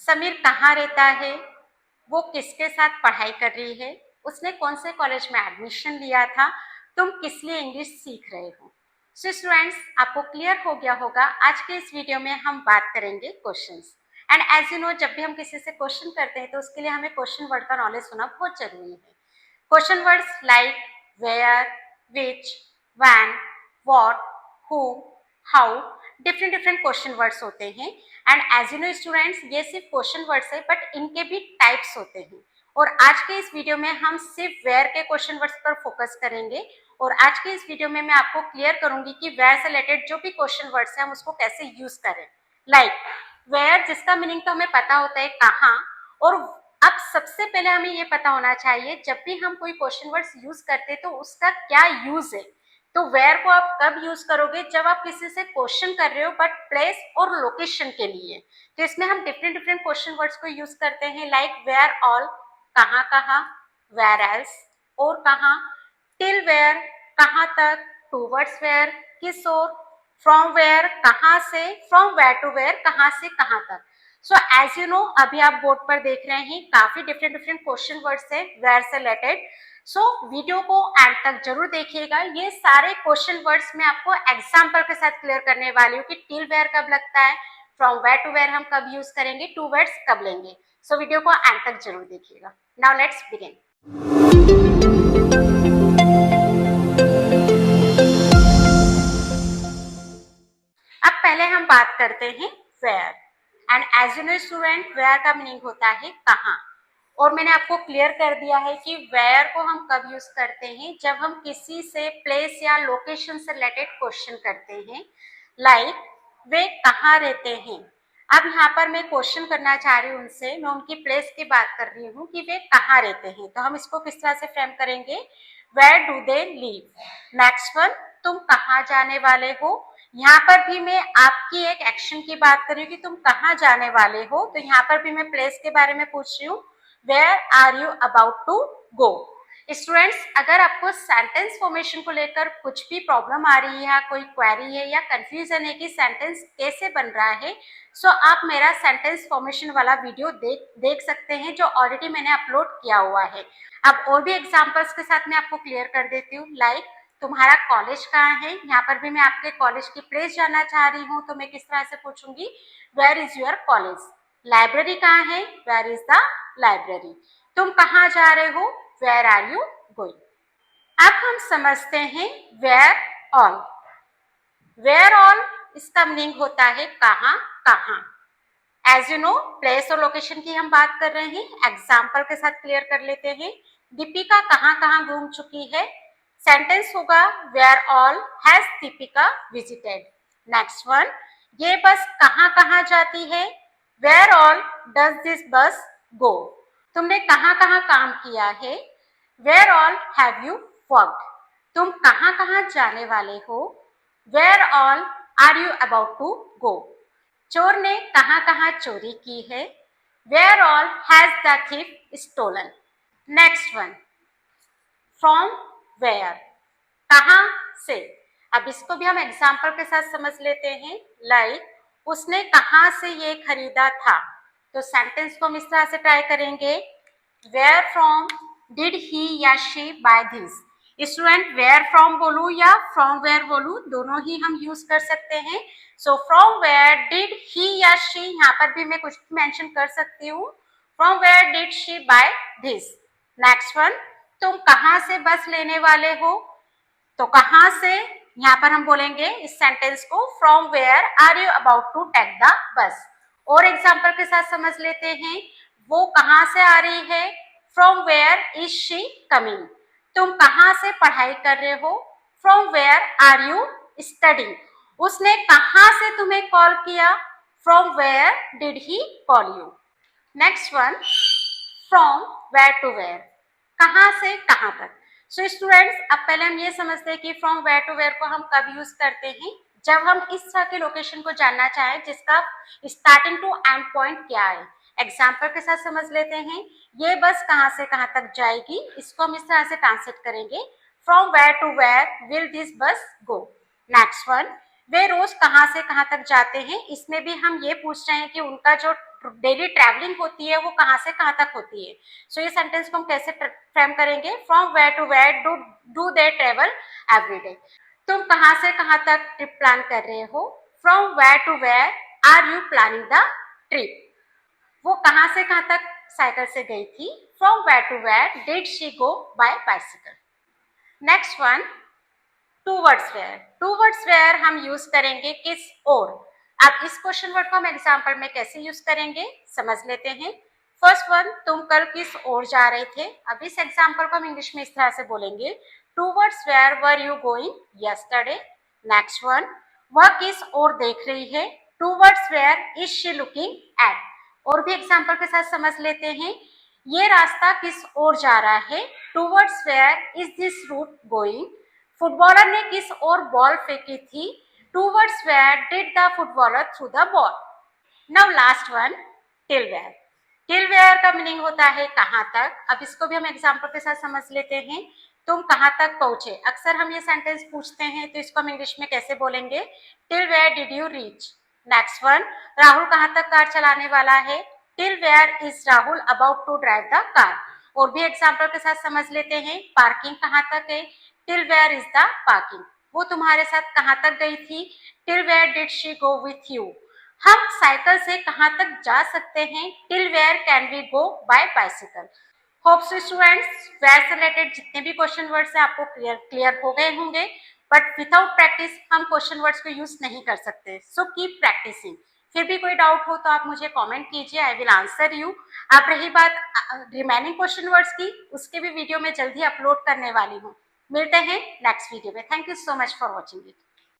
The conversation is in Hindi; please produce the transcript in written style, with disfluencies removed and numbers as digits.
समीर कहाँ रहता है, वो किसके साथ पढ़ाई कर रही है, उसने कौन से कॉलेज में एडमिशन लिया था, तुम किस लिए इंग्लिश सीख रहे हो। सो स्टूडेंट्स, आपको क्लियर हो गया होगा। आज के इस वीडियो में हम बात करेंगे questions. And as you know, जब भी हम किसी से क्वेश्चन करते हैं तो उसके लिए हमें क्वेश्चन वर्ड का नॉलेज होना बहुत जरूरी है। Question words like where, which, when, what, who, how, different different question words होते हैं। And as you know students, ये सिर्फ क्वेश्चन वर्ड्स है, बट इनके भी टाइप्स होते हैं। और आज के इस वीडियो में हम सिर्फ वेयर के क्वेश्चन वर्ड्स पर फोकस करेंगे। और आज के इस वीडियो में मैं आपको क्लियर करूंगी कि वेयर से रिलेटेड जो भी क्वेश्चन वर्ड्स हैं हम उसको कैसे यूज करें। लाइक वेयर, जिसका मीनिंग तो हमें पता होता है कहाँ। और अब सबसे पहले हमें ये पता होना चाहिए, जब भी हम कोई क्वेश्चन वर्ड्स यूज करते हैं तो उसका क्या यूज है। तो वेयर को आप कब यूज करोगे, जब आप किसी से क्वेश्चन कर रहे हो बट प्लेस और लोकेशन के लिए। तो इसमें हम डिफरेंट डिफरेंट क्वेश्चन वर्ड्स को यूज करते हैं, लाइक वेयर ऑल, कहाँ कहाँ, वेयर एल्स, और कहाँ, टिल वेयर, कहाँ तक, टूवर्ड्स वेयर, किस ओर, फ्रॉम वेयर, कहाँ से, फ्रॉम वेयर टू वेयर, कहाँ से कहाँ तक। सो एज यू नो, अभी आप बोर्ड पर देख रहे हैं काफी डिफरेंट डिफरेंट क्वेश्चन वर्ड्स है वेयर से रिलेटेड। सो वीडियो को एंड तक जरूर देखिएगा। ये सारे क्वेश्चन वर्ड्स मैं आपको एग्जाम्पल के साथ क्लियर करने वाली हूँ कि टिल वेयर कब लगता है, फ्रॉम वेयर टू वेयर हम कब यूज करेंगे, टू वर्ड्स कब लेंगे। सो वीडियो को एंड तक जरूर देखिएगा। Now let's begin. अब पहले हम बात करते हैं where. And as you know student, where का मीनिंग होता है कहाँ। और मैंने आपको क्लियर कर दिया है कि वेयर को हम कब यूज करते हैं, जब हम किसी से प्लेस या लोकेशन से रिलेटेड क्वेश्चन करते हैं। लाइक वे कहाँ रहते हैं। अब यहाँ पर मैं क्वेश्चन करना चाह रही हूँ उनसे, मैं उनकी प्लेस की बात कर रही हूँ कि वे कहाँ रहते हैं। तो हम इसको किस तरह से फ्रेम करेंगे, where do they live. Next one, तुम कहाँ जाने वाले हो। यहाँ पर भी मैं आपकी एक एक्शन की बात कर रही हूँ कि तुम कहाँ जाने वाले हो, तो यहाँ पर भी मैं प्लेस के बारे में पूछ रही हूँ, where are you about to go. Students, अगर आपको सेंटेंस फॉर्मेशन को लेकर कुछ भी प्रॉब्लम आ रही है, कोई क्वेरी है या कंफ्यूजन है कि सेंटेंस कैसे बन रहा है, सो आप मेरा सेंटेंस फॉर्मेशन वाला वीडियो देख सकते हैं जो ऑलरेडी मैंने अपलोड किया हुआ है। अब और भी एग्जांपल्स के साथ मैं आपको क्लियर कर देती हूँ। लाइक तुम्हारा कॉलेज कहाँ है, यहाँ पर भी मैं आपके कॉलेज की प्लेस जानना चाह रही हूँ, तो मैं किस तरह से पूछूंगी, where is your college. Library कहाँ है, वेयर इज द लाइब्रेरी। तुम कहाँ जा रहे हो, वेयर आर यू गोइंग। अब हम समझते हैं वेयर ऑल। वेयर ऑल, इसका मीनिंग होता है कहाँ कहाँ। एज यू नो, प्लेस और लोकेशन की हम बात कर रहे हैं, एग्जाम्पल के साथ क्लियर कर लेते हैं। दीपिका कहाँ कहाँ घूम चुकी है। सेंटेंस होगा where all has Deepika visited. Next one, ये बस कहाँ कहाँ जाती है, where all does this bus गो। तुमने कहाँ कहाँ काम किया है, where all have you worked. तुम कहाँ कहाँ जाने वाले हो, where all are you about to go. चोर ने कहाँ कहाँ चोरी की है, where all has the thief stolen. Next one, from where, कहाँ से। अब इसको भी हम एग्जाम्पल के साथ समझ लेते हैं। लाइक उसने कहाँ से ये खरीदा था, तो सेंटेंस को हम इस तरह से ट्राई करेंगे, वेयर फ्रॉम डिड ही या she buy this. Student, where from बोलूं या फ्रॉम वेयर बोलूं, दोनों ही हम यूज कर सकते हैं। So from where did he या शी, यहाँ पर भी मैं कुछ मेंशन कर सकती हूँ, from where did she buy this. Next one, तुम कहाँ से बस लेने वाले हो, तो कहाँ से, यहाँ पर हम बोलेंगे इस सेंटेंस को, from where are you about to take the bus. और एग्जाम्पल के साथ समझ लेते हैं, वो कहाँ से आ रही है, from where is she coming. तुम कहाँ से पढ़ाई कर रहे हो, from where are you studying. उसने कहाँ से तुम्हें कॉल किया, from where did he call you. Next one, from where to where, कहाँ से कहाँ तक। सो स्टूडेंट्स, अब पहले हम ये समझते हैं कि फ्रॉम वेयर टू वेयर को हम कब यूज करते हैं, जब हम इस तरह के लोकेशन को जानना चाहें जिसका स्टार्टिंग टू एंड पॉइंट क्या है। एग्जाम्पल के साथ समझ लेते हैं, ये बस कहाँ से कहाँ तक जाएगी, इसको हम इस तरह से ट्रांसलेट करेंगे, from where to where will this bus go. Next one, वे रोज कहाँ से कहाँ तक जाते हैं, इसमें भी हम ये पूछ रहे हैं कि उनका जो डेली ट्रैवलिंग होती है वो कहाँ से कहाँ तक होती है। सो ये सेंटेंस को हम कैसे फ्रेम करेंगे, from where to where do they travel every day. तुम कहाँ से कहाँ तक ट्रिप प्लान कर रहे हो, from where to where are you planning the trip. वो कहाँ से कहाँ तक साइकिल से गई थी, from where to where did she go by bicycle. Next one, towards where. Towards where हम यूज करेंगे किस और। अब इस क्वेश्चन वर्ड को हम एग्जाम्पल में कैसे यूज करेंगे समझ लेते हैं। फर्स्ट वन, तुम कल किस ओर जा रहे थे। अब इस एग्जाम्पल को हम इंग्लिश में इस तरह से बोलेंगे, towards where were you going yesterday. Next one, वह किस ओर देख रही है, towards where is she looking at. और भी एग्जाम्पल के साथ समझ लेते हैं, ये रास्ता किस ओर जा रहा है, towards where is this route going. Footballer ने किस ओर बॉल फेंकी थी, towards where did the footballer threw the ball. Now last one, till where. Till where का मीनिंग होता है कहाँ तक। अब इसको भी हम एग्जाम्पल के साथ समझ लेते हैं। तुम कहाँ तक पहुंचे। अक्सर हम ये सेंटेंस पूछते हैं तो इसको हम इंग्लिश में कैसे बोलेंगे, till where did you reach. Next one, Rahul कहाँ तक कार चलाने वाला है, till where is Rahul about to drive the car. और भी एग्जाम्पल के साथ समझ लेते हैं, पार्किंग कहाँ तक है, till where is the parking. वो तुम्हारे साथ कहाँ तक गई थी, till where did she go with you. हम साइकिल से कहाँ तक जा सकते हैं, till where can we go by bicycle. Hope so students, where से रिलेटेड जितने भी क्वेश्चन वर्ड्स हैं आपको क्लियर हो गए होंगे, बट विदाउट प्रैक्टिस हम क्वेश्चन वर्ड्स को यूज नहीं कर सकते। So keep practising. फिर भी कोई डाउट हो तो आप मुझे कमेंट कीजिए, आई विल आंसर यू। अब रही बात रिमेनिंग क्वेश्चन वर्ड्स की, उसके भी वीडियो मैं जल्दी अपलोड करने वाली हूँ। मिलते हैं नेक्स्ट वीडियो में। Thank you so much for watching it.